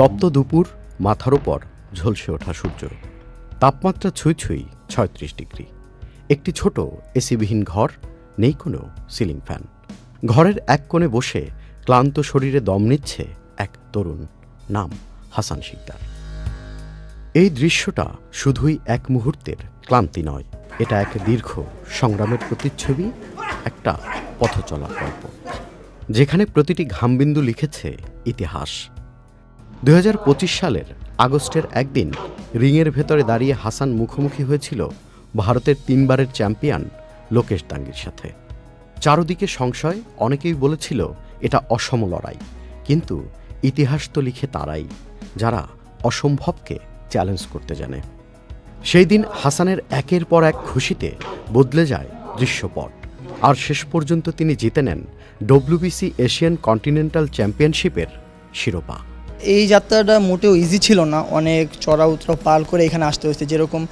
তপ্ত দুপুর, মাথার ওপর ঝলসে ওঠা সূর্য, তাপমাত্রা ছুঁই ছুঁই ৩৬ ডিগ্রি। একটি ছোট এসিবিহীন ঘর, নেই কোনো সিলিং ফ্যান। ঘরের এক কোণে বসে ক্লান্ত শরীরে দম নিচ্ছে এক তরুণ, নাম হাসান শিকদার। এই দৃশ্যটা শুধুই এক মুহূর্তের ক্লান্তি নয়, এটা এক দীর্ঘ সংগ্রামের প্রতিচ্ছবি, একটা পথ চলার গল্প, যেখানে প্রতিটি ঘামবিন্দু লিখেছে ইতিহাস। ২০২৫ সালের আগস্টের একদিন রিংয়ের ভেতরে দাঁড়িয়ে হাসান মুখোমুখি হয়েছিল ভারতের ৩ বারের চ্যাম্পিয়ন লোকেশ দাঙ্গির সাথে। চারদিকে সংশয়, অনেকেই বলেছিল এটা অসম লড়াই, কিন্তু ইতিহাস তো লিখে তারাই যারা অসম্ভবকে চ্যালেঞ্জ করতে জানে। সেই দিন হাসানের একের পর এক খুশিতে বদলে যায় দৃশ্যপট, আর শেষ পর্যন্ত তিনি জিতে নেন WBC এশিয়ান কন্টিনেন্টাল চ্যাম্পিয়নশিপের শিরোপা। এই যাত্রাটা মোটেও ইজি ছিল না, অনেক চড়া উতরা পাল করে এখানে আসতে হয়েছে। যেরকম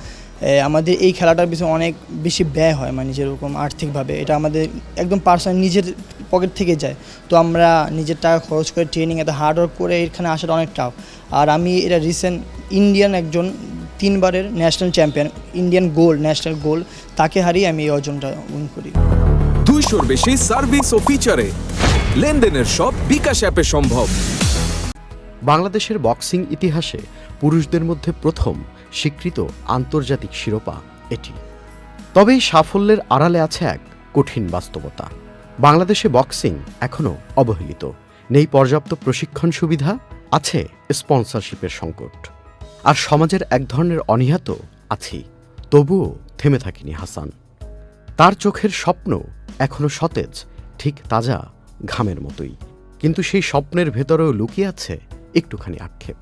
আমাদের এই খেলাটার পিছনে অনেক বেশি ব্যয় হয়, মানে যেরকম আর্থিকভাবে এটা আমাদের একদম পার্সোনাল নিজের পকেট থেকে যায়। তো আমরা নিজের টাকা খরচ করে ট্রেনিং এত হার্ডওয়ার্ক করে এখানে আসাটা অনেক টাফ। আর আমি এটা রিসেন্ট ইন্ডিয়ান একজন 3 বারের national champion, Indian gold, national gold, তাকে হারিয়ে আমি এই অর্জনটা উইন করি। 200-র বেশি সার্ভিস ও ফিচারে লেনদেনের সব বিকাশ অ্যাপে সম্ভব। বাংলাদেশের বক্সিং ইতিহাসে পুরুষদের মধ্যে প্রথম স্বীকৃত আন্তর্জাতিক শিরোপা এটি। তবে এই সাফল্যের আড়ালে আছে এক কঠিন বাস্তবতা। বাংলাদেশে বক্সিং এখনও অবহেলিত, নেই পর্যাপ্ত প্রশিক্ষণ সুবিধা, আছে স্পন্সরশিপের সংকট, আর সমাজের এক ধরনের অনীহা তো আছেই। তবুও থেমে থাকেনি হাসান। তার চোখের স্বপ্ন এখনও সতেজ, ঠিক তাজা ঘামের মতোই, কিন্তু সেই স্বপ্নের ভেতরেও লুকিয়ে আছে একটুখানি আক্ষেপ।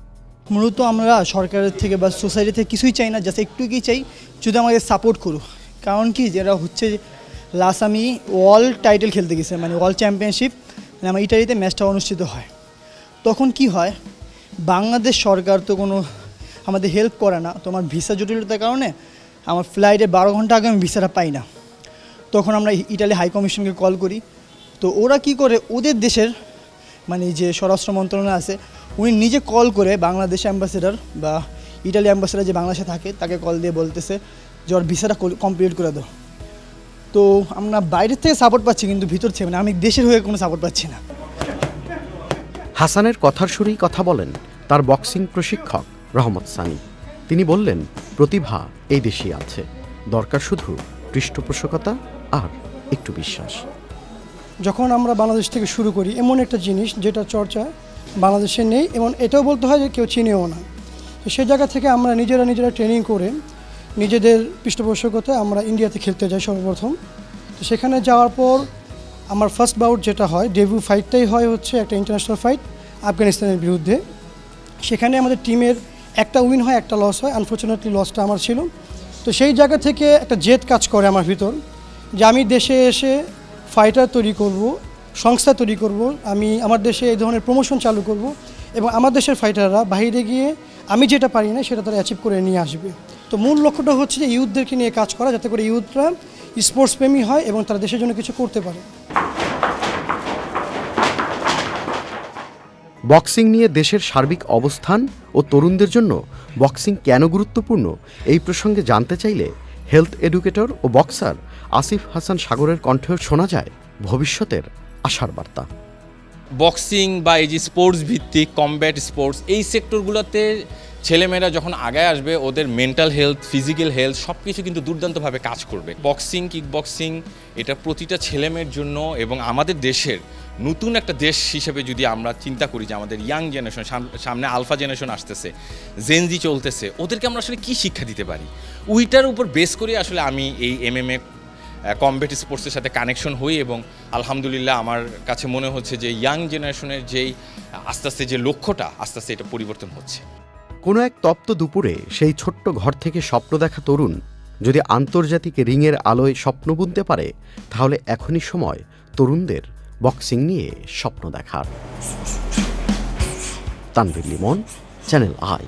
মূলত আমরা সরকারের থেকে বা সোসাইটি থেকে কিছুই চাই না, জাস্ট একটু কি চাই, যদি আমাকে সাপোর্ট করুক। কারণ কি, যেটা হচ্ছে লাস্ট আমি ওয়ার্ল্ড টাইটেল খেলতে গেছি, মানে ওয়ার্ল্ড চ্যাম্পিয়নশিপ, মানে আমার ইটালিতে ম্যাচটা অনুষ্ঠিত হয়। তখন কি হয়, বাংলাদেশ সরকার তো কোনো আমাদের হেল্প করে না। তো আমার ভিসা জটিলতার কারণে আমার ফ্লাইটে 12 ঘন্টা আগে আমি ভিসাটা পাই না। তখন আমরা ইটালি হাই কমিশনকে কল করি। তো ওরা কি করে, ওদের দেশের মানে যে স্বরাষ্ট্র মন্ত্রণালয় আছে, উনি নিজে কল করে বাংলাদেশ অ্যাম্বাসেডার বা ইটালি অ্যাম্বাসেডার যে বাংলাদেশে থাকে তাকে কল দিয়ে বলতেছে যে ওর ভিসাটা কমপ্লিট করে দাও। তো আমরা বাইরের থেকে সাপোর্ট পাচ্ছি, কিন্তু ভিতর থেকে মানে আমি দেশের হয়ে কোনো সাপোর্ট পাচ্ছি না। হাসানের কথার সুরেই কথা বলেন তার বক্সিং প্রশিক্ষক রহমত সানি। তিনি বললেন, প্রতিভা এই দেশেই আছে, দরকার শুধু পৃষ্ঠপোষকতা আর একটু বিশ্বাস। যখন আমরা বাংলাদেশ থেকে শুরু করি, এমন একটা জিনিস যেটা চর্চা বাংলাদেশে নেই, এবং এটাও বলতে হয় যে কেউ চিনেও না। তো সেই জায়গা থেকে আমরা নিজেরা ট্রেনিং করে নিজেদের পৃষ্ঠপোষকতায় আমরা ইন্ডিয়াতে খেলতে যাই সর্বপ্রথম। তো সেখানে যাওয়ার পর আমার ফার্স্ট বাউট যেটা হয়, ডেবিউ ফাইটটাই হয় হচ্ছে একটা ইন্টারন্যাশনাল ফাইট আফগানিস্তানের বিরুদ্ধে। সেখানে আমাদের টিমের একটা উইন হয়, একটা লস হয়। আনফর্চুনেটলি লসটা আমার ছিল। তো সেই জায়গা থেকে একটা জেদ কাজ করে আমার ভিতর, যে আমি দেশে এসে ফাইটার তৈরি করব, সংস্থা তৈরি করব, আমি আমার দেশে এই ধরনের প্রমোশন চালু করব, এবং আমার দেশের ফাইটাররা বাইরে গিয়ে আমি যেটা পারি না সেটা তারা অ্যাচিভ করে নিয়ে আসবে। তো মূল লক্ষ্যটা হচ্ছে যে ইউথদেরকে নিয়ে কাজ করা, যাতে করে ইউথরা স্পোর্টস প্রেমী হয় এবং তারা দেশের জন্য কিছু করতে পারে। বক্সিং নিয়ে দেশের সার্বিক অবস্থান ও তরুণদের জন্য বক্সিং কেন গুরুত্বপূর্ণ, এই প্রসঙ্গে জানতে চাইলে হেলথ এডুকেটর ও বক্সার আসিফ হাসান সাগরের কণ্ঠেও শোনা যায় ভবিষ্যতের আশার বার্তা। বক্সিং বা এই যে স্পোর্টস ভিত্তিক কমব্যাট স্পোর্টস, এই সেক্টরগুলোতে ছেলেমেয়েরা যখন আগায় আসবে, ওদের মেন্টাল হেলথ, ফিজিক্যাল হেলথ সব কিছু কিন্তু দুর্দান্তভাবে কাজ করবে। বক্সিং, কিক বক্সিং, এটা প্রতিটা ছেলেমেয়ের জন্য, এবং আমাদের দেশের নতুন একটা দেশ হিসেবে যদি আমরা চিন্তা করি যে আমাদের ইয়াং জেনারেশন, সামনে আলফা জেনারেশন আসতেছে, জেনজি চলতেছে, ওদেরকে আমরা আসলে কী শিক্ষা দিতে পারি, ওইটার উপর বেস করে আসলে আমি এই MMA কমব্যাট স্পোর্টসের সাথে কানেকশন হই। এবং আলহামদুলিল্লাহ আমার কাছে মনে হচ্ছে যে ইয়াং জেনারেশনের যেই আস্তে আস্তে যে লক্ষ্যটা, আস্তে আস্তে এটা পরিবর্তন হচ্ছে। কোনো এক তপ্ত দুপুরে সেই ছোট্ট ঘর থেকে স্বপ্ন দেখা তরুণ যদি আন্তর্জাতিক রিংয়ের আলোয় স্বপ্ন বুনতে পারে, তাহলে এখনই সময় তরুণদের বক্সিং নিয়ে স্বপ্ন দেখার। Tanvir Limon, channel I.